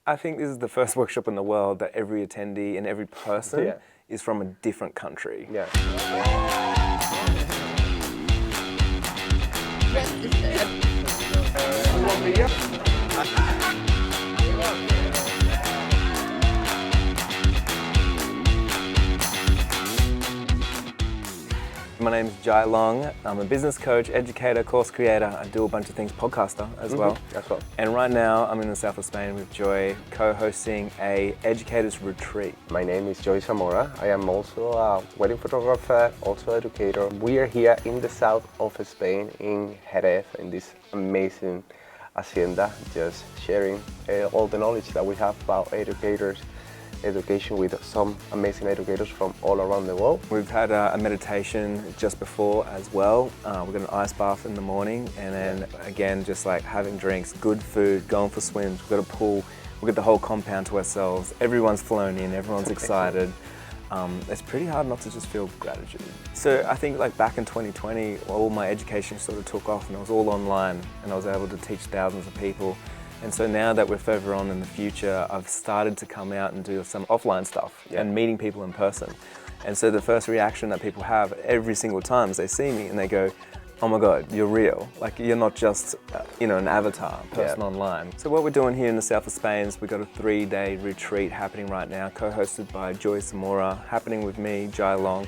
I think this is the first workshop in the world that every attendee and every person is from a different country. Yeah. My name is Jai Long. I'm a business coach, educator, course creator. I do a bunch of things, podcaster as well. That's well. And right now I'm in the south of Spain with Joy, co-hosting a educators retreat. My name is Zamora. I am also a wedding photographer, also educator. We are here in the south of Spain, in Jerez, in this amazing hacienda, just sharing all the knowledge that we have about education with some amazing educators from all around the world. We've had a meditation just before as well. We've got an ice bath in the morning, and then again just like having drinks, good food, going for swims. We've got a pool, we've got the whole compound to ourselves. Everyone's flown in, everyone's excited. It's pretty hard not to just feel gratitude. So I think like back in 2020, all my education sort of took off and it was all online, and I was able to teach thousands of people. And so now that we're further on in the future, I've started to come out and do some offline stuff and meeting people in person. And so the first reaction that people have every single time is they see me and they go, oh my God, you're real. Like you're not just an avatar person online. So what we're doing here in the south of Spain is we've got a 3-day retreat happening right now, co-hosted by Joy Zamora, happening with me, Jai Long.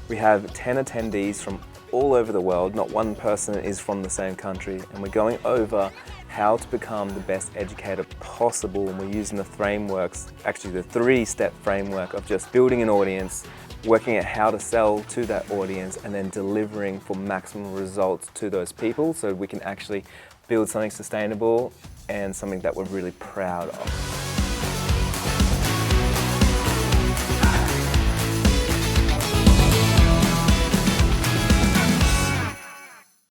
We have 10 attendees from all over the world. Not one person is from the same country, and we're going over how to become the best educator possible, and we're using the frameworks, actually the 3-step framework of just building an audience, working out how to sell to that audience, and then delivering for maximum results to those people so we can actually build something sustainable and something that we're really proud of.